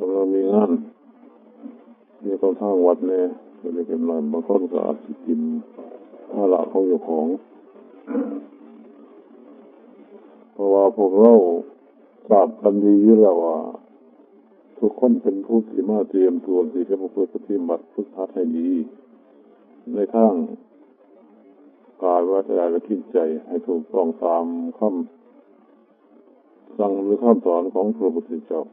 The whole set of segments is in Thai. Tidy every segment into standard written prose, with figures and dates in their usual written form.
กำลังมีงานนี่ก็ทางวัดเนี่ยจะได้เก็บหน่อยบางคนก็อาจจะกินถ้าละของอยู่ของเพราะว่าพวกเราทราบกันดีอยู่แล้วว่าทุกคนเป็นผู้ที่มาเตรียมตัวที่จะประพฤติปฏิบัติฝึกหัดให้ดีในทางกายวาจาและจิตใจให้ถูกต้องตามคำสั่งหรือคำสอนของพระพุทธเจ้า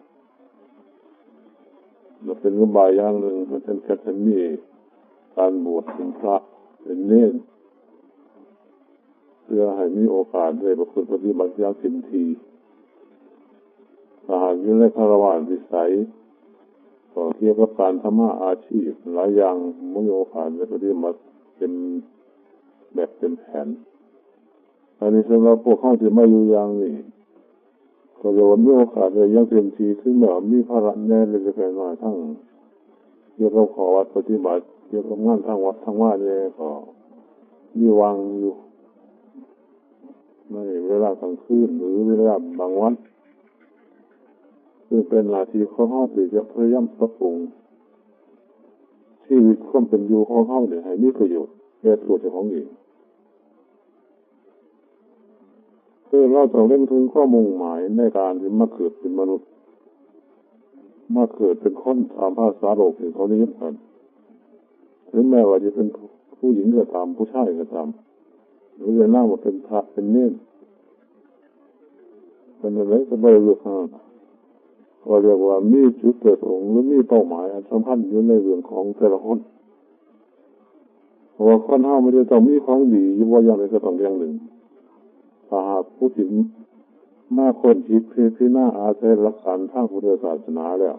และเป็นอุบายอย่างหนึ่งมันเป็นการมีการบวชเป็นพระเป็นเนรเพื่อให้มีโอกาสได้ประพฤติปฏิบัติอย่างเต็มที่ถ้าหากอยู่ในคฤหัสถ์วิสัยก็เกี่ยวกับการทำอาชีพหลายอย่างไม่มีโอกาสได้ปฏิบัติเป็นแบบเป็นแผนอันนี้สำหรับพวกเขาที่ไม่อยู่อย่างนี้ก็จะมีโอกาสได้ยังเต็มที่ซึ่งแบบมีภาระแน่เลยจะเป็นหน่อยทั้งเกี่ยวกับขอวัดปฏิบัติเกี่ยวกับงานทางวัดทางว่าเนี่ยก็มีวางอยู่ในเวลากลางคืนหรือเวลาบางวันซึ่งเป็นหน้าที่ของเขาที่จะพยายามปรับปรุงชีวิตความเป็นอยู่ของเขาเนี่ยให้มีประโยชน์แก่ตัวเจ้าของเองคือเราต้องเล่นถึงข้อมุ่งหมายในการที่มาเกิดเป็นมนุษย์มาเกิดเป็นคนตามภาษาโลกที่เขานิยมกันถึงแม้ว่าจะเป็นผู้หญิงก็ตามผู้ชายก็ตามหรือจะนั่งมาเป็นพระเป็นเนรเป็นอะไรก็ไม่เลือกเราเรียกว่ามีจุดประสงค์หรือมีเป้าหมายอันสำคัญอยู่ในเรื่องของแต่ละคนเพราะว่าคนเฮาไม่ได้ต้องมีของดีอยู่ว่าอย่างใดก็ต้องอย่างหนึ่งถ้าหากผู้ที่มาคนคิดที่น่าอาศัยหลักการทางพุทธศาสนาแล้ว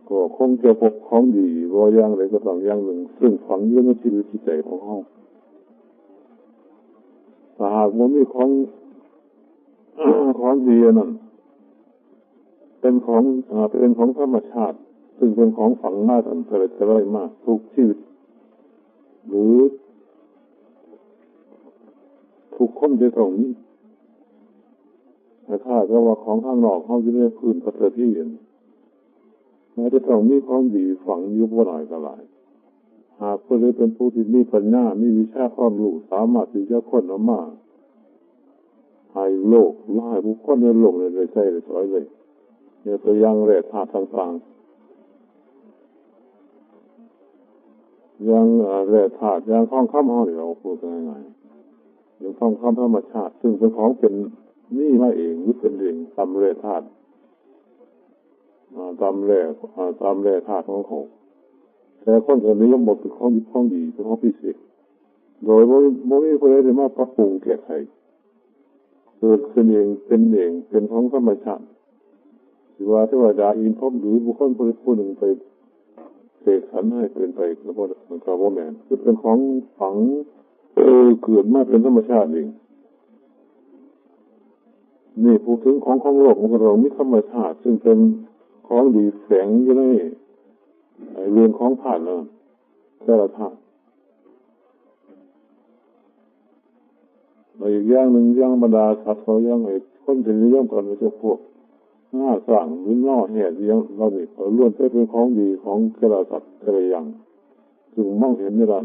ก็คงจะพบของดีว่าอย่างใดก็ต้องอย่างหนึ่งซึ่งฝังอยู่ในชีวิตจิตใจของเฮาถ้าหากว่ามีของดีนั่นเป็นของธรรมชาติซึ่งเป็นของฝังมาตั้งแต่ไรมากทุกชีวิตหรือทุกคนจะต้องมีแต่ถ้าจะว่าของข้างนอกเขาจะได้พื้นปฏิทินแม้จะต้องมีของดีฝังอยู่บ่หน่อยก็หลายหากผู้ใดเป็นผู้ที่มีปัญญามีวิชาความรู้สามารถที่จะค้นออกมาให้โลกหรือให้บุคคลในโลกเลยใช่เลยสอยเลยเนี่ยตัวอย่างแร่ธาตุต่างๆอย่างแร่ธาตุอย่างทองคำเราเนี่ยเราพูดง่ายๆอย่างทองคำธรรมชาติซึ่งเป็นของเป็นนี่มาเองหรือเป็นเองตามแร่ธาตุตามแร่ธาตุของเขาแต่คนส่วนนี้ยังหมดเป็นของดีเป็นของพิเศษโดยไม่มีคนใดมาปรับปรุงแก้ไขเกิดขึ้นเองเป็นของธรรมชาติหรือว่าเทวดาอินทร์หรือบุคคลผู้หนึ่งไปเสกสรรให้เป็นไปแล้วก็มันก็ว่าแม่นคือเป็นของฝังเกิดมาเป็นธรรมชาติเองนี่พูดถึงของโลกของเรามีธรรมชาติซึ่งเป็นของดีแฝงอยู่ในเรื่องของธาตุนะแต่ละธาตุอีกอย่างหนึ่งอย่างบรรดาสัตว์เขาอย่างคนที่นิยมกันเป็นพวกหน้าสั่งหรือน่อแห่เลี้ยงเราเนี่ยล้วนเป็นของดีของกระสัตว์กระยังซึ่งมองเห็นในด้า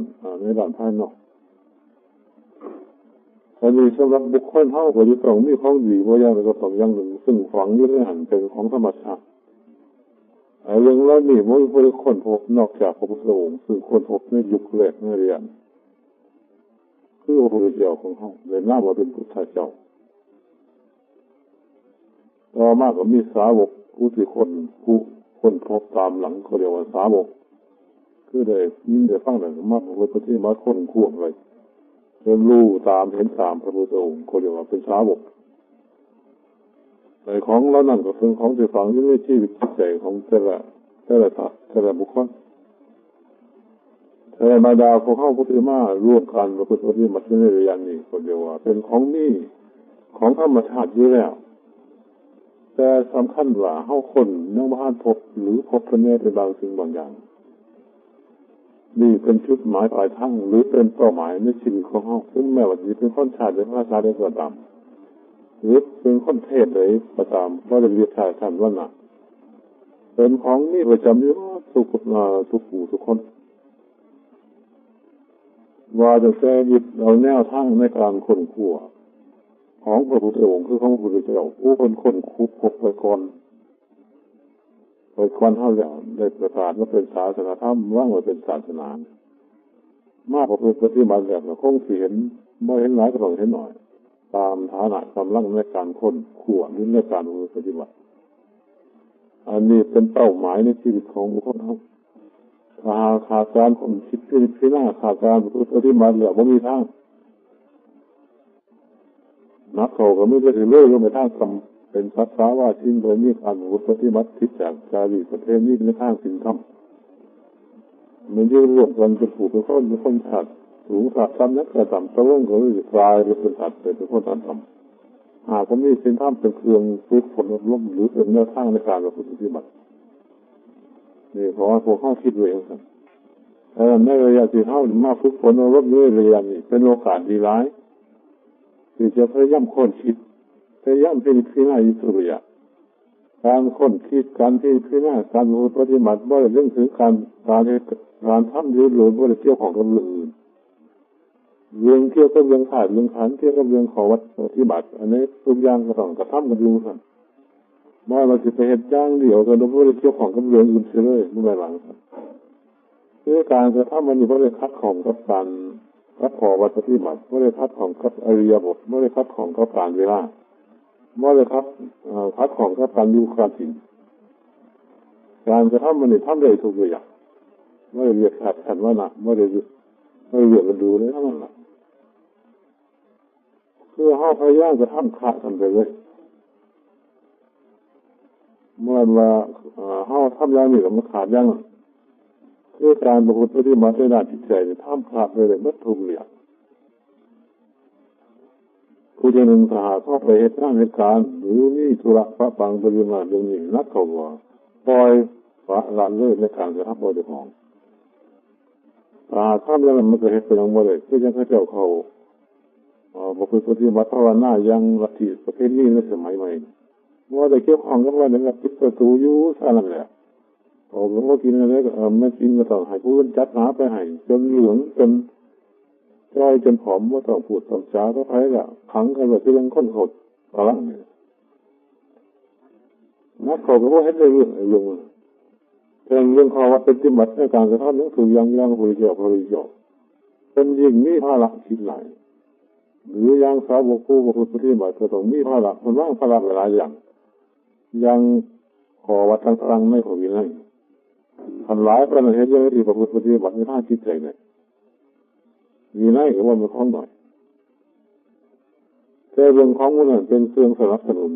นภายนอกอันนี้สำหรับบุคคลเท่ากับที่ต้องมีของดีว่าอย่างไรก็ต้องอย่างหนึ่งซึ่งฝังอยู่ในหันเป็นของธรรมชาติเรื่องแล้วนี่ไม่ได้ค้นพบนอกจากพระพุทธองค์ซึ่งค้นพบในยุคแรกในเรียนคือพระพุทธเจ้าของเขาเลยน่าว่าเป็นพุทธเจ้าต่อมาก็มีสาวกผู้ที่คนพบตามหลังเขาเรียกว่าสาวกคือได้ยินได้ฟังแต่มาพระพุทธที่มาค้นคว้าอะไรเรียนรู้ตามเห็นตามพระพุทธองค์เขาเรียกว่าเป็นสาวกในของแล้วนั่นก็เป็นของที่ฝังอยู่ในชีวิตจิตใจของแต่ละบุคคลแต่มาดาของเขาพุทธิมาร่วมกันประพฤติปฏิบัติในเรื่องนี้เขาเรียกว่าเป็นของนี่ของธรรมชาติอยู่แล้วแต่สำคัญว่าเฮาคนยังบ่ทันพบหรือพบกันแน่เป็นบางสิ่งบางอย่างนี่เป็นจุดหมายปลายทางหรือเป็นเป้าหมายในชีวิตของเฮาซึ่งแม้ว่าจะเป็นคนชาติหรือภาษาใดก็ตามหรือเป็นคนเทศใดก็ตามก็จะเรียกชาติว่าน่ะ เป็นของนี่ประจำอยู่ทุกผู้ทุกคนว่าจะแก้ยึดเอาแนวทางในการค้นคว้าของพระพุทธองค์คือของพระพุทธเจ้าผู้คนค้นคุบพบไปก่อนเท่าแล้วได้ประกาศว่าเป็นศาสนาธรรมว่างไว้เป็นศาสนามากกว่าปฏิบัติแบบคงเห็นไม่เห็นหลายก็ต้องเห็นหน่อยตามฐานะกำลังในการค้นคว้าหรือในการปฏิบัติอันนี้เป็นเป้าหมายในชีวิตของบุคคลเขาขาดการคนคิดพิจารณาขาดการปฏิบัติแล้วไม่มีทางนักเขาก็ไม่ได้ถือเลื่อยไปทางกรรมเป็นภาษาว่าทิ้งโดยมีการปฏิบัติทิศจากจารีตประเทศนี้ในทางสิ่งธรรมมันยืดรวมกันจะผูกเป็นคนขาดสูงขาดซ้ำนักกระทำตะลุ่งก็เลยกลายเป็นขาดเป็นคนขาดทำหากผมมีสิ่งธรรมเป็นเครื่องฝึกฝนอบรมหรือเป็นแนวทางในการปฏิบัตินี่เพราะว่าพวกเขาคิดเองครับในระยะที่เขามาฝึกฝนอบรมด้วยระยะนี้เป็นโอกาสดีร้ายที่จะพยายามค้นคิดพยายามพิจารณาอยู่ทุกระยะการค้นคิดการพิจารณาการปฏิบัติบ่ได้เรื่องถึงการทำหรือบ่ได้เกี่ยวของกับเรื่องอื่นเรื่องเกี่ยวกับเรื่องขาดเรื่องขันเกี่ยวกับเรื่องของวัดปฏิบัติอันนี้ทุกอย่างก็ต้องกระทำกันอยู่ครับว่าเราจะไปเห็นจ้างเดี่ยวกันโดยไม่ได้เกี่ยวของกับเรื่องอื่นเลยไม่ได้หลังครับคือการกระทำมันอยู่ไม่ได้คัดของกับการคัดขอวัดปฏิบัติไม่ได้คัดของกับอริยบทไม่ได้คัดของกับการเวลาไม่ได้คัดของกับการอยู่การสิ่งการกระทำมันนี่ทำได้ทุกอย่างไม่ได้เรียกขัดขันว่าหนักไม่ได้เรียกกันดูเลยทั้งนั้นแหละคือห้าพยายามจะทำขาดกันไปเลยเมื่อว่าห้าทำอย่างนี้กับมันขาดอย่างคือการประพฤติปฏิบัติในด้านจิตใจจะทำขาดไปเลยไม่ถูกเรียกผู้จะนึงสหเข้าไปเหตุการณ์หรือนี่ธุระพระปังปริมาณอย่างนี้นักเขาว่าปล่อยพระละเลยในการจะทำบริของทำแล้วมันก็เหตุเป็นอย่างไรคือยังเขาเจ้าเขาบอกคือปฏิบัติภาวนายังลัทธิประเภทนี้ในสมัยใหม่ว่าได้เกี่ยวข้องกับว่าในปิดประตูอยู่ท่านั้นแหละผมก็กินอะไรก็ไม่กินก็ต้องให้ผู้จัดหาไปให้จนเหลืองจนจ้อยจนผอมว่าต้องพูดต้องจ้าก็ไปแล้วขังกันแบบที่ยังค้นขดตลอดเนี่ยนักเขาก็ว่าให้ได้เรื่องแต่เรื่องข้อวัดปฏิบัติในการกระทำนั้นคือยังบริจาคเป็นยิ่งมีภาระคิดหลายหรือยังสาวกผู้ปฏิบัติก็ต้องมีภาระคนว่างภาระหลายอย่างยังขอวัดต่างๆไม่ขอวินัยทำหลายประเทศยังที่ประพฤติปฏิบัติในทางจิตใจเนี่ยวินัยก็ว่ามันคล้องหน่อยแต่เรื่องของมันเป็นเครื่องสนับสนุน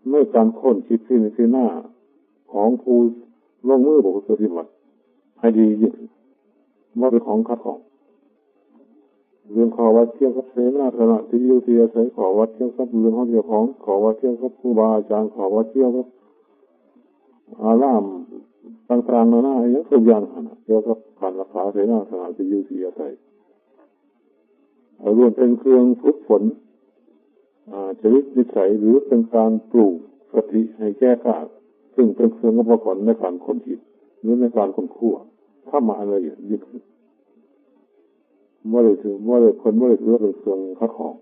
ไม่การค้นคิดที่หน้าของผู้ลงมือประพฤติปฏิบัติให้ดียิ่งว่าเป็นของขัดของเรื่องขอวัดเที่ยวกับเสนาสนะที่อยู่ที่อาศัยขอวัดเที่ยวกับเรื่องของเกี่ยวของขอวัดเที่ยวกับครูบาอาจารย์ขอวัดเที่ยวกับอารามต่างๆนานาอย่างทุกอย่างเกี่ยวกับการรักษาเสนาสนะที่อยู่ที่อาศัยรวมเป็นเครื่องฝึกฝนจริตนิสัยหรือเป็นการปลูกสติให้แก้ข้าซึ่งเป็นเครื่องอุปกรณ์ในการค้นคิดหรือในการค้นคว้าถ้ามาอะไรยิ่งว่าเลยถือว่าเป็นเครื่องคัดของ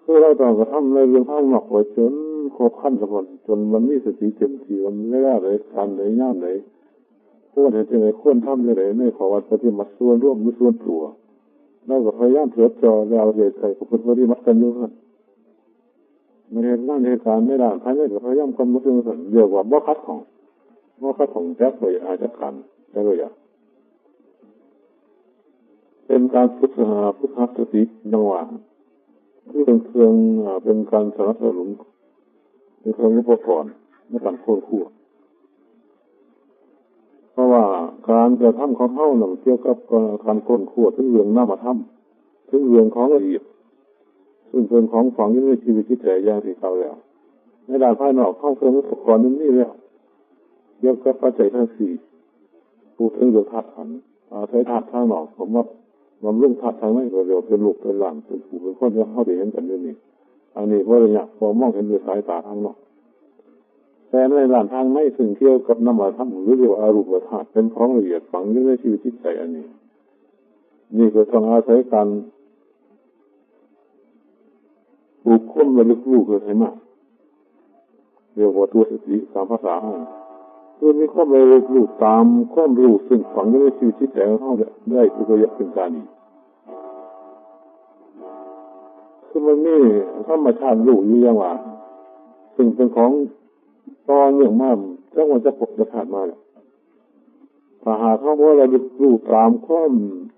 คือเราต้องกระทำในเรื่องข้างนอกไว้จนครบขั้นทุกคนจนมันมีสติเต็มที่มันไม่ได้เลยการไหนย่ามไหนควรเห็นใจไหนควรทำเลยในขอวัดปฏิบัติส่วนร่วมหรือส่วนตัวเราก็พยายามเถิดจอเราเด็ดใส่ประพฤติปฏิบัติกันอยู่ครับไม่เห็นนั่นเหตุการณ์ไม่ได้ภายในก็พยายามกำหนดเรื่องเรียกว่าบ่คัดของแจ๊กเลยอาจจะกันได้เลยเป็นการฝึกสติจังหวะที่เป็นเครื่องเป็นการสนับสนุนเป็นเครื่องอุปกรณ์ในการค้นคว้าเพราะว่าการกระทำของเขาเกี่ยวกับการค้นคว้าถึงเรื่องนามธรรมถึงเรื่องของละเอียดซึ่งเป็นของฝังอยู่ในชีวิตจิตใจอย่างที่เขาแล้วในด้านภายนอกเข้าเครื่องอุปกรณ์นี้แล้วเกี่ยวกับปัจจัยทั้งสี่พูดถึงเรื่องธาตุขันธ์ใช้ธาตุข้างนอกผมว่ามันเรื่องธาตุทางนั้นเรียกเป็นลูกเป็นหลานเป็นผู้เป็นคนที่เขาได้เห็นกันอยู่นี่อันนี้ว่าอย่างพอมองเห็นด้วยสายตาข้างนอก แต่ในด้านทางไม่ซึ่งเกี่ยวกับนามธรรมหรือเรียกว่าอารูปธาตุเป็นของละเอียดฝังอยู่ในชีวิตจิตใจอันนี้นี่ก็ต้องอาศัยการปลูกค้นระลึกรู้เกิดให้มากเรียกว่าตัวสติตามภาษาคือมีความระลึกรู้ตามความรู้ซึ่งฝังอยู่ในชีวิตจิตใจของเขาได้ทุกระยะเป็นการดีคือมันนี่ธรรมชาติรู้อยู่อย่างว่าซึ่งเป็นของตอนเนื่องมากถ้ามันจะพบจะขาดมาแล้วถ้าหากเขาว่าเรารู้ตามความ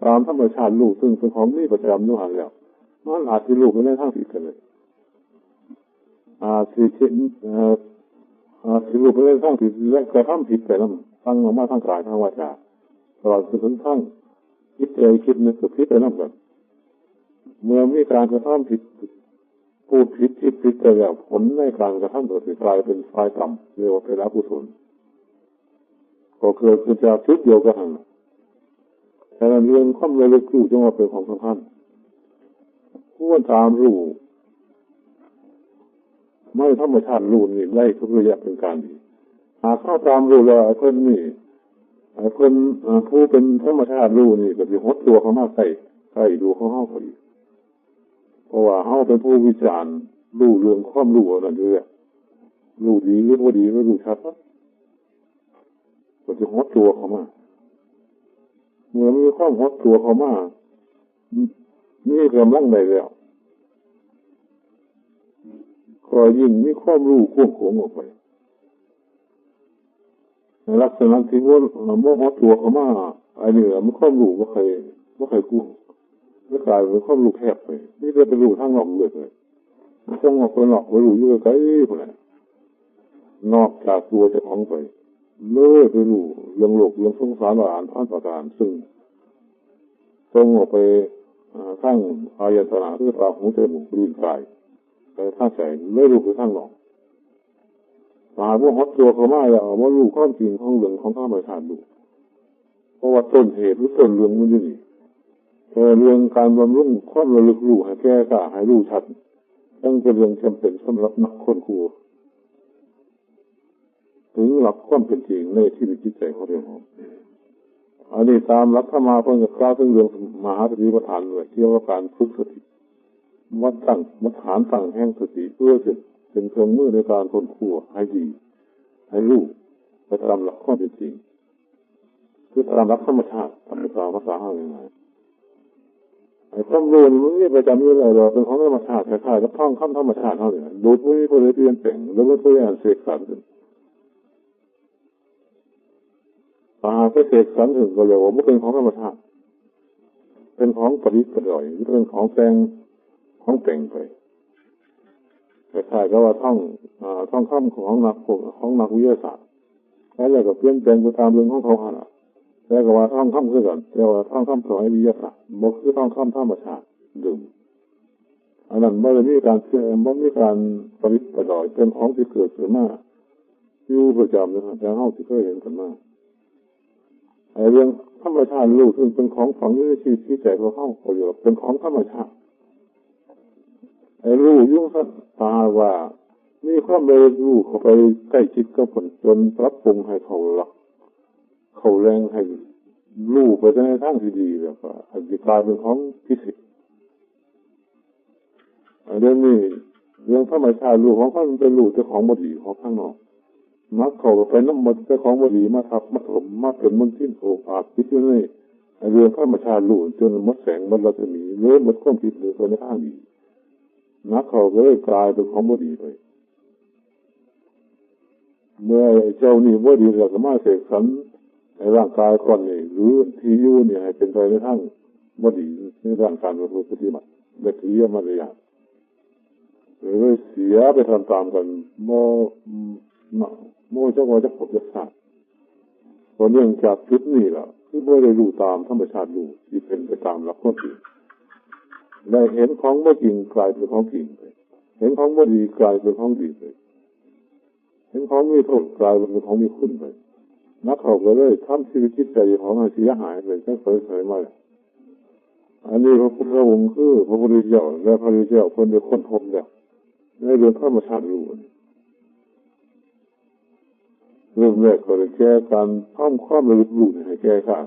ตามธรรมชาติรู้ซึ่งเป็นของนี่ประจำนู่นหันแล้วมันอาจจะรู้ไปในทางผิดกันเลยอาจจะรู้ไปในทางผิดและกระทำผิดไปแล้วทั้งมาทั้งกายทั้งวาจาตลอดจนถึงทั้งคิดใจคิดนึกผิดไปนั่นแบบเมื่อมีการกระทำผิดพูดผิดคิดผิดไปแล้วผลในการกระทำก็จะกลายเป็นฝ่ายต่ำเรียกว่าเป็นอกุศลก็เกิดขึ้นจากชุดเดียวกันแต่เรื่องความระลึกรู้จึงว่าเป็นของสำคัญผู้ตามรู้ไม่ธรรมชาติรู้นี่ได้ทุกระยะเป็นการดีหากเข้าตามรู้แล้วไอ้คนนี่ไอ้คนผู้เป็นธรรมชาติรู้นี่ก็จะหดตัวเขามากใกล้ดูเขาพอดีเพราะว่าเขาเป็นผู้วิจารณ์รู้เรื่องความรู้นั่นด้วยรู้ดีหรือว่าดีไม่รู้ชัดก็จะหดตัวเขามาเมื่อมีความหดตัวเขามานี่กำลังได้แล้วก็ยิ่งมีความรู้ควบคุมออกไปในลักษณะที่ว่าโมโหตัวเขามาไอ้นี่มันความรู้ว่าใครกู้แล้วกลายเป็นความรู้แคบไปนี่จะเป็นรู้ทั้งนอกเลยต้องออกไปนอกไปรู้อยู่ไกลๆคนไหนนอกจากตัวเจ้าของไปเลื่อยไปรู้เรื่องโลกเรื่องสงสารอ่านผ่านประการซึ่งต้องออกไปทั้งอายตนะคือตาหูจมูกลิ้นกายไปทั้งใจไม่รู้ไปทั้งนอกหากว่าฮอตตัวเขามาแล้วว่ารู้ความจริงของเรื่องของธรรมชาติดูเพราะว่าต้นเหตุหรือต้นเรื่องมันอยู่นี่เรื่องการบำรุงความระลึกรู้ให้แก้กล้าให้รู้ชัดต้องเป็นเรื่องจำเป็นสำหรับนักค้นคว้าถึงหลักความเป็นจริงในชีวิตจิตใจของเราอันนี้ตามหลักธรรมะเพิ่งจะกล่าวถึงเรื่องมหาสติปัฏฐานเลยเกี่ยวกับการฝึกสติมัดฐานตั้งแห่งสติเพื่อเป็นเครื่องมือในการค้นคว้าให้ดีให้รู้ไปตามหลักความเป็นจริงคือตามหลักธรรมชาติตามภาษาห้าง่ายๆไอ้ความรู้มันไม่ประจำอยู่เลยเราเป็นของธรรมชาติคล้ายๆกับท่องคำธรรมชาติเท่านี้ดูดไม่พอเลยเปลี่ยนแปลงแล้วก็ตัวอย่างเสกสรรเสกสรรถึงก็เรียกว่าไม่เป็นของธรรมชาติเป็นของประดิษฐ์ประดอยหรือเป็นของแต่งไปคล้ายๆกับว่าท่องคำของนักวิทยาศาสตร์แล้วก็เปลี่ยนแปลงไปตามเรื่องของเขาหาแล้วก็ว่าท่องคำคือกันแต่ว่าท่องคำสมัยวิทยาศาสตร์บอกคือท่องคำธรรมชาติดื่มอันนั้นไม่ได้มีการประดิษฐ์ประดอยเป็นของที่เกิดขึ้นมาอยู่ประจำนะครับแต่เขาที่เคยเห็นกันมาไอ้เรื่องธรรมชาติรู้ซึ่งเป็นของฝังอยู่ในชีวิตที่ใจของเขาอยู่เป็นของธรรมชาติไอ้รู้ยุ่งตาว่ามีความเร็วรู้เข้าไปใกล้ชิดกับผลจนปรับปรุงให้เขาหลักเขาแรงให้รู้ไปในทางที่ดีแล้วก็อาจจะกลายเป็นของพิเศษเรื่องนี้เรื่องธรรมชาติรู้ของเขาเป็นรู้เจ้าของบดีของข้างนอกมักเขาไปน้ำมันเจ้าของบดีมาทับมาถมมาเป็นมันทิ้นโผอาจพิจารณาเรื่องธรรมชาติรู้จนมัดแสงมันรัศมีเลื่อนมันความผิดหรือตัวในทางดีนักเขาก็เลยกลายเป็นของบดีไปเมื่อเจ้านี่บดีแล้วก็มาเสกสรรในร่างกายก่อนนี่หรือที่อยู่เนี่ยให้เป็นไปในทางบดีในร่างกายเราปฏิบัติแบบที่เรียกมารยาทเลยเสียไปตามกันโมเจ้าว่าจะพบจะทราบเพราะเนื่องจากจุดนี้แหละที่ไม่ได้รู้ตามธรรมชาติรู้ที่เป็นไปตามหลักความจริงได้เห็นของไม่จริงกลายเป็นของจริงไปเห็นของไม่ดีกลายเป็นของดีไปเห็นของมีโทษกลายเป็นของมีคุณไปนักเขาก็เลยทำชีวิตจิตใจของให้เสียหายไปแค่เคยมาอันนี้พระพุทธองค์คือพระพุทธเจ้าและพระพุทธเจ้าคนเดียวคนพบแล้วในเรื่องธรรมชาติรู้ เรื่องแรกก็เลยแก้การทำความระลึกรู้ให้แก้ข้า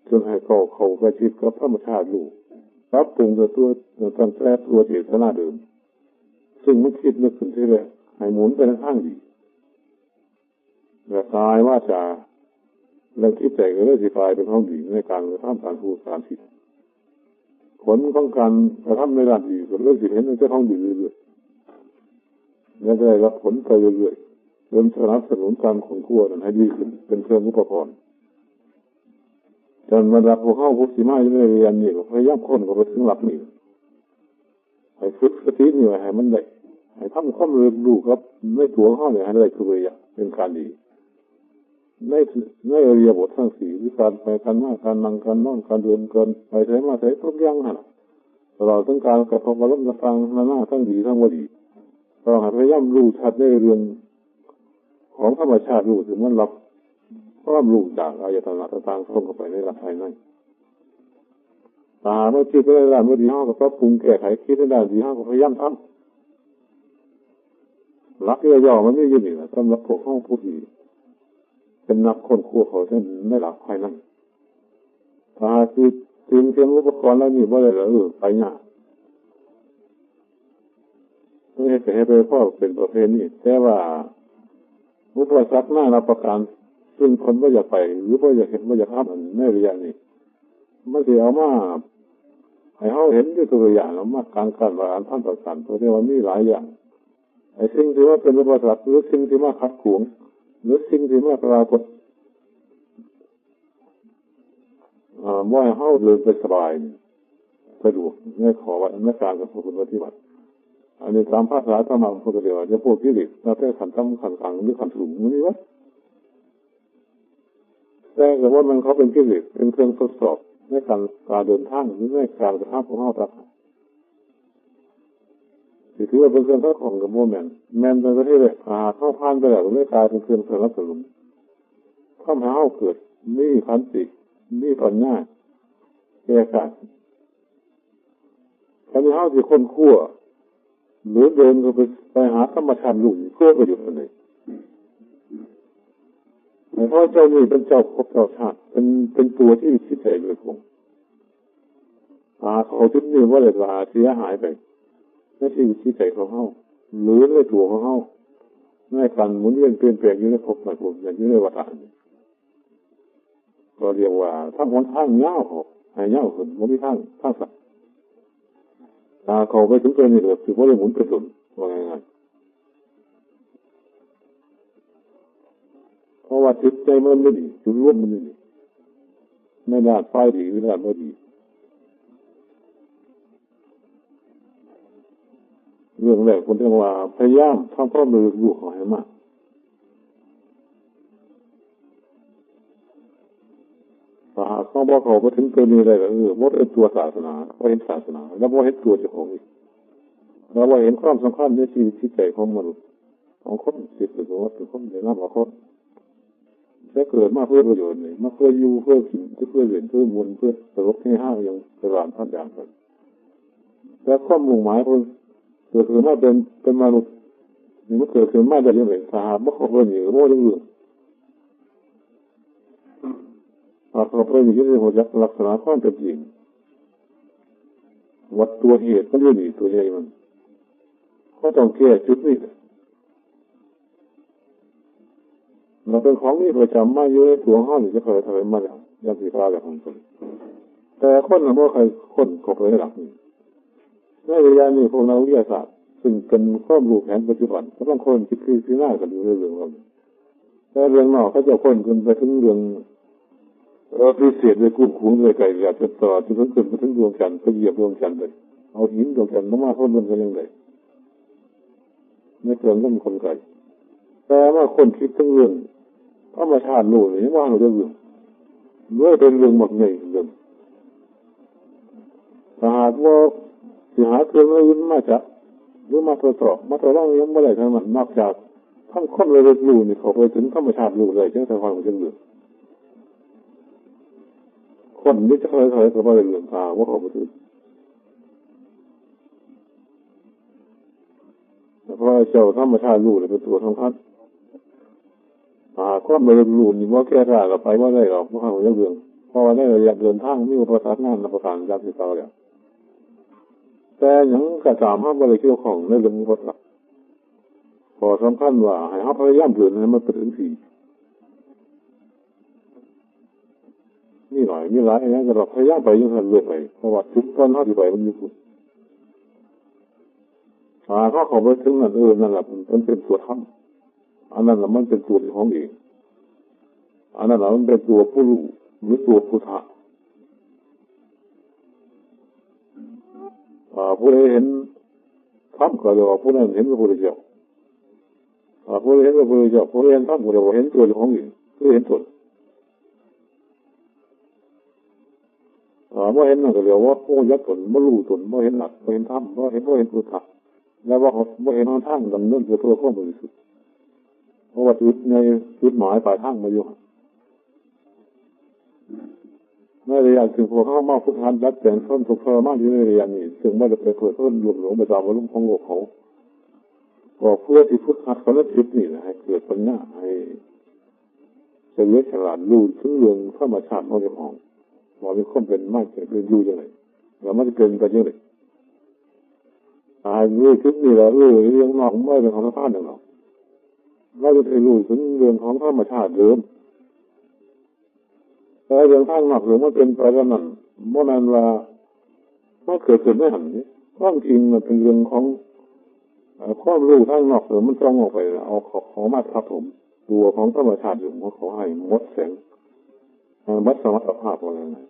จนให้เขาไปชิดกับธรรมชาติรู้ปรับปรุงตัวตั้งแต่ตัวเจตนาเดิมซึ่งมันคิดนึกขึ้นที่แรกให้หมุนไปในทางดีและกายว่าจะเรื่องคิดใจก็เลยสิกลายเป็นห้องดีในการกระทำการพูดการคิดผลของการกระทำในด้านดีก็เรื่องสิเห็นในห้องดีเรื่อยๆและได้รับผลไปเรื่อยๆจนสนับสนุนการของขั้วนั้นให้ดีขึ้นเป็นเครื่องอุปกรณ์จนบรรดาพวกเข้าพวกสีไม้ในเรียนนี่ก็พยายามค้นก็ไปถึงหลักนี่ให้ฝึกสตินี่ให้มันได้ให้ทำความรู้ครับในตัวเข้าเนี่ยให้ได้คือเป็นการดีในอริยบททั้งสี่วิการไปการมาการนั่งการนอนการเดินการไปใช้มาใช้ทุกอย่างฮะเราต้องการกระทบอารมณ์ต่างๆนานาทั้งดีทั้งไม่ดีเราพยายามรู้ชัดในเรื่องของธรรมชาติรู้ถึงมันรับความรู้จากอายตนะต่างๆส่งเข้าไปในร่างกายนั่นตาเมื่อคิดในด้านไม่ดีห้าก็ปรุงแก้ไขคิดในด้านดีห้าก็พยายามทำรักย่อๆมันไม่ยืนหนึ่งสำหรับพวกห้องผู้ดีเป็นนักคนขั้วเขาเช่นไม่หลักภายนั้นถ้าคือสิ่งเตรียมอุปกรณ์แล้วนี่ว่าอะไรไปเนี่ยไม่ให้ไปพ่อเป็นประเพณีแต่ว่าอุปสรรคหน้ารับประกันซึ่งคนว่าอยากไปหรือว่าอยากเห็นว่าอยากทำในระยะนี้ไม่ได้เอามาให้เขาเห็นด้วยตัวอย่างแล้วมาการว่าท่านประกันเพราะว่ามีหลายอย่างไอ้สิ่งที่ว่าเป็นอุปสรรคหรือสิ่งที่มาขัดขวางหรือสิ่งที่มาปรากฏว่าให้เขาเดินไปสบายสะดวกไม่ขอว่าไม่การกับผู้ปฏิบัติอันนี้ตามภาษาธรรมะพุทธเดียวจะพูดกิเลสถ้าแต่ขันต่ำขันกลางหรือขันสูงมันนี่วะแต่ว่ามันเขาเป็นกิเลสเป็นเครื่องทดสอบในการเดินทางหรือในการกระทำของเขาต่างถือว่าเป็นเครื่องทดสอบกับโมเมนต์แมนเป็นประเทศเลยเข้าผ่านไปแล้วไม่กลายเป็นเครื่องสนับสนุนทำให้เขาเกิดมีขันติมีปัญญาแก้กันถ้ามีเขาที่คนขั้วหรือเดินไปหาธรรมชาติหลุมเพื่อประโยชน์อะไรเพราะเจ้านี่เป็นเจ้าภพเจ้าชาติเป็นตัวที่คิดใจโดยตรงเขาจุดนี้ว่าเลยว่าเสียหายไปในชีวิตคิดใจของเขาหรือในตัวของเขาในการหมุนเวียนเปลี่ยนแปลงอยู่ในภพในภูมิอยู่ในวัฏฏะก็เรียกว่าทั้งหนทางยาวเขาให้ยาวขึ้นไม่มีทางสัตว์เขาไปถึงตัวนี้เลยคือว่าเลยหมุนไปสุดว่าไงเพราะว่าจิตใจมันไม่ดีจุดร่วมมันไม่ดีไม่ได้ไฟดีไม่ได้ไม่ดีเรื่องแรกคนเรียกว่าพยายามทำความรู้เขาให้มากถ้าเขาบอกเขาไปถึงตัวนี้ได้ก็ว่าเป็นตัวศาสนาว่าเห็นศาสนาแล้วว่าเห็นตัวเจ้าของอีกแล้วว่าเห็นความสำคัญในชีวิตจิตใจของมนุษย์ของคนจิตหรือว่าเป็นคนในน้ำของคนจะเกิดมาเพื่อประโยชน์เลยมาเพื่ออยู่เพื่อกินเพื่อเรียนเพื่อมุนเพื่อสรุปให้ห้าอย่างกระดานท่านอย่างกันแต่ความมุ่งหมายคนเกิดขึ้นมาเป็นมนุษย์นี่มันเกิดขึ้นมาได้ยังไงสาบเขาเป็นอย่างโม่ยังเหลือเขาเป็นอย่างนี้หัวจักลักษณะความเป็นจริงวัดตัวเหตุมันอยู่นี่ตัวใหญ่มันเขาต้องแก้จุดนี้เราเป็นของนี้ประจำมาอยู่ในตัวห้องจะเคยทำมาแล้วยังสีฟ้าแบบของคนแต่คนเราไม่เคยคนกบไปหลักนี่ในระยะนี้พวกนักวิทยาศาสตร์ซึ่งเป็นข้อมูลแผนปัจจุบันก็ต้องคนคิดคือหน้ากันอยู่เรื่องว่าแต่เรื่องนอกเขาจะคนกันไปถึงเรื่องพิเศษเลยกุ้งคุ้งเลยไก่อยากจะต่อจนถึงไปถึงดวงจันทร์ไปเหยียบดวงจันทร์เลยเอาหินดวงจันทร์มาพ่นมันก็ยังไงไม่เกินต้องคนไก่แต่ว่าคนคิดถึงเรื่องธรรมชาติโลกนี่ว่าเราจะเรื่องเป็นเรื่องหมดไงเรื่องถ้าหากว่าสิหาเครื่องอื่นมาจากหรือมาทดสอบมาทดลองยังไม่ได้ทั้งนั้นนอกจากทั้งคนเลยรู้นี่เขาไปถึงธรรมชาติรู้เลยจังแต่ความจังเรื่องคนนี่จะเคยก็ไม่ได้เรื่องว่าเขาไปถึงเพราะเจ้าธรรมชาติรู้เลยเป็นตัวสำคัญ ก็มาเรื่องนี่ว่าแก้ได้เราไปว่าได้หรอกเพราะเขาเรื่องเพราะว่าได้ระยะเดินทางมีอุปสรรคงานประการยากที่เก่าแล้วแต่ยังกระจามห้ามบริเกี่ยวของในเรื่องวัดหลักพอสำคัญว่าให้เขาพยายามเดินให้มันไปถึงสี่นี่หน่อยมีหลายอย่างก็เราพยายามไปยังทันเรื่อยไปเพราะว่าทุกตอนเขาที่ไปมันมีคุณเขาขอไปถึงนั่นนั่นแหละมันเป็นตัวธรรมอันนั้นแหละมันเป็นตัวของเองอันนั้นแหละมันเป็นตัวผู้รู้หรือตัวพุทธะผู้ใดเห็นธรรมก็เรียกว่าผู้นั้นเห็นพระพุทธเจ้าผู้ใดเห็นพระพุทธเจ้าผู้ใดเห็นธรรมก็เรียกว่าเห็นตัวของเองคือเห็นตนเมื่อเห็นนั่นก็เรียกว่าผู้ยักษ์ตนไม่รู้ตนไม่เห็นหลักไม่เห็นธรรมไม่เห็นพุทธะแล้วว่าเขาไม่เห็นทางดำเนินเพื่อความบริสุทธิ์เพราะว่าจุดหมายปลายทางมาอยู่ในระยะถึงพวกเขามาพุทธันรัดแต่งต้นถูกทรมานอยู่ในระยะนี้ซึ่งไม่ได้ไปเผยต้นหลวงหลวงประจำวรุ่งของโลกเขาก็เพื่อที่พุทธันเขาเล่นจิตนี่นะให้เกิดปัญญาให้เฉลียวฉลาดรู้ถึงเรื่องธรรมชาติของเจ้าของว่ามีความเป็นไม่เป็นอยู่ยังไงแล้วมันจะเป็นไปยังไงรู้ถึงนี่แหละเรื่องนอกไม่เป็นของธรรมชาติหรอกเราจะรู้ถึงเรื่องของธรรมชาติเดิมแต่เรื่องทางนอกหรือมันเป็นไปแล้วนั่นเมื่อนั้นว่ามันเกิดขึ้นไม่หันนี้ความจริงมันเป็นเรื่องของความรู้ทางนอกหรือมันต้องออกไปเอาของมาทับถมตัวของธรรมชาติอยู่ของเขาให้มดแสงมดสมรรถภาพอะไรนะ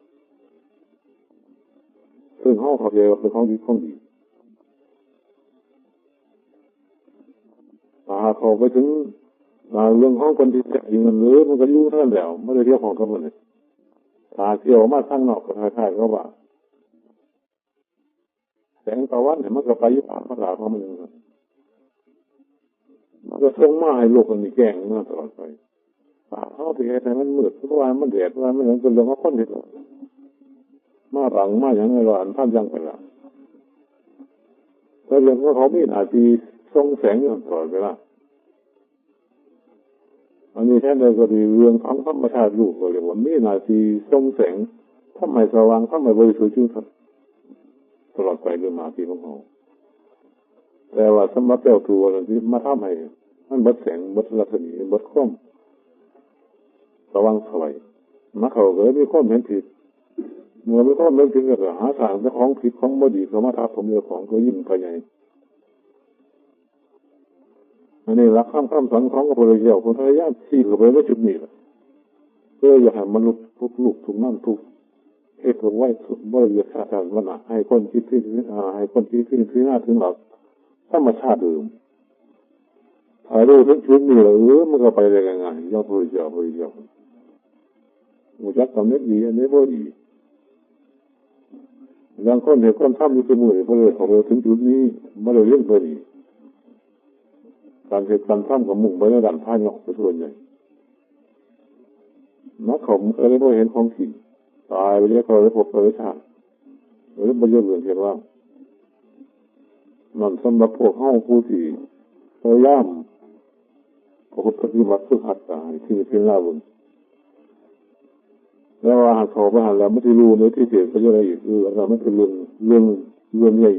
ซึ่งห้องเขาเยอะเป็นของดีเขาไปถึงเรื่องของคนที่จะยิงเงินหรือมันก็ยุ่งท่านแล้วไม่ได้เที่ยวของกันเลยเที่ยวมาข้างนอกก็คล้ายๆก็ว่าแสงตะวันเห็นมันก็ไปยุบผ่านภาษาของมันอย่างนั้นมันก็ส่งมาให้โลกมันมีแกงมาตลอดไปเขาที่เหตุให้มันมืดเพราะว่ามันแดดว่ามันเป็นเรื่องของคนที่มาหลังมาอย่างไรหลานท่านยังไปละแต่เรื่องของเขามีอาจจะส่งแสงอยู่ตลอดเวลาอันนี้แท้เลยก็ดีเรื่องของธรรมชาติลูกก็เรียกว่ามีนาทีส่งแสงทำไมสว่างทำไมบริสุทธิ์จุดตลอดไปเรื่องนาทีของเขาแต่ว่าสมบัติเจ้าตัวที่มาทำให้มันบัดแสงบัดรัศมีบัดข้อมสว่างสวยมาเขาก็เลยมีข้อมเห็นผิดเมื่อมีข้อมเห็นผิดก็หาทางเจ้าของผิดของบดีเขามาทับผมเรื่องของก็ยิ่งไปใหญ่อันนี้รักข้ามสอนของพระพุทธเจ้าคนพยายามชี้เข้าไปว่าจุดนี้แหละเพื่ออยากให้มนุษย์ทุกลูกทุกนั่นทุกเหตุผลไว้บริเวณชาติวันให้คนคิดที่ให้คนคิดที่หน้าถึงหลักธรรมชาติเดิมถ้ารู้ถึงจุดนี้แล้วมันก็ไปได้ง่ายๆย่อพระพุทธเจ้ามุจักสำเร็จดีอันนี้บ่ดีบางคนเห็นคนทำอยู่เสมอเพราะเลยเขาถึงจุดนี้ไม่ได้เรื่องไปดีการเหตุการณ์ทำกับมุ่งไปในด้านภายนอกเป็นส่วนใหญ่นักเขาเคยได้เห็นของจริงตายไปเรียกเขาได้พบเขาได้ชาติหรือบรรลุเรื่องเห็นว่านั่นสำหรับพวกห้องผู้ที่พยายามปฏิบัติฝึกหัดตายที่เป็นล่าบุญแล้วว่าหากเขาไปหันแล้วไม่ได้รู้เนื้อที่เสียก็จะอะไรอีกเราไม่เป็นเรื่องใหญ่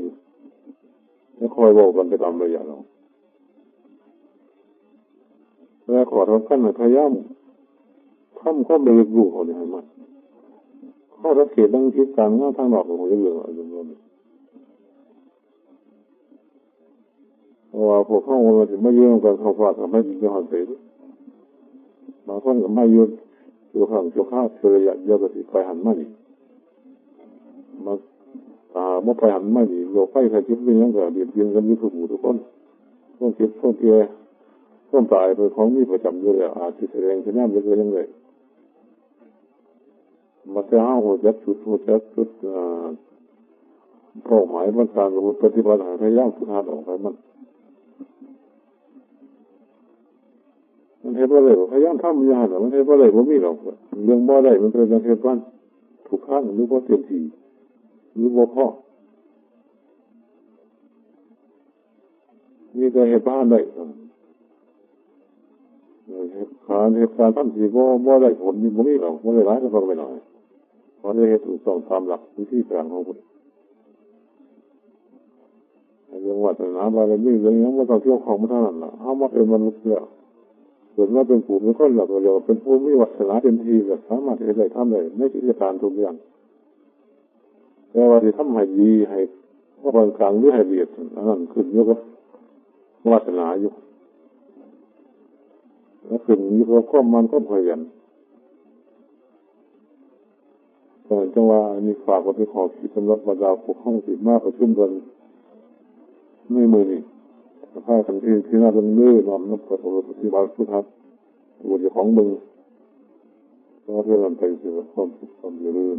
แล้วคอยบอกกันไปตามระยะเราแล้วขอทำขั้นพยายามทำข้อมูลรู้เขาเนี่ยให้มันข้อสังเกตดังคิดการงานทางนอกของผมจะเรื่องอะไรบ้างเพราะว่าพวกข้อมูลมันจะไม่ยืมกันเขาฝากทำให้มีความเสียบางคนก็ไม่ยืมตัวข้างตัวข้าเสียอย่างเดียวก็สิไปหันมาดิมาเมื่อไปหันมาดิโลกไฟใครคิดเป็นยังไงเบียดเบียนกันมีทุกคนต้องคิดต้องเกยต้องตายโดยของมีประจำอยู่แล้วอาจจะแสดงขึ้นหน้าเป็นยังไงมาจะห้าหัวจัดชุดเป้าหมายมันการปฏิบัติพยายามฝึกหัดออกไปมันเห็นว่าเลยพยายามทำยากแต่มันเห็นว่าเลยว่ามีหรอกเรื่องบ่ได้มันเป็นเรื่องเหตุการณ์ถูกข้างหรือว่าเต็มที่หรือว่าพ่อมีแต่เหตุบ้านได้ขา เหตุการณ์ท่านที่บ่ได้ผลนี่บ่มีหรอกบ่ได้ร้ายก็ต้องไปหน่อยเพราะได้เหตุถูกต้องตามหลักวิธีการของพุทธเรื่องวัฒนาบารมีเรื่องนี้มันต้องเกี่ยวข้องมาเท่านั้นล่ะเอามาเป็นมนุษย์แล้วส่วนว่าเป็นผู้มีคนหลักเดียวเป็นผู้มีวัฒนาเต็มที่ก็สามารถที่จะทำได้ในกิจการทุกอย่างแต่ว่าที่ทำให้ดีให้ว่าบางครั้งหรือให้เบียดนั่นขึ้นอยู่กับวาสนาอยู่และขึ้นอยู่กับความมันก็พยายามแต่จังว่ามีฝากไว้เป็นขอคิดสำหรับบรรดาผู้เข้าสิมากประชุมกันในมือนี่ถ้ากันที่น่าจะเลื่อนนำนับประสบปฏิบัติพุทธะตัวของมึงก็เรื่องไปสู่ความสุขความเจริญ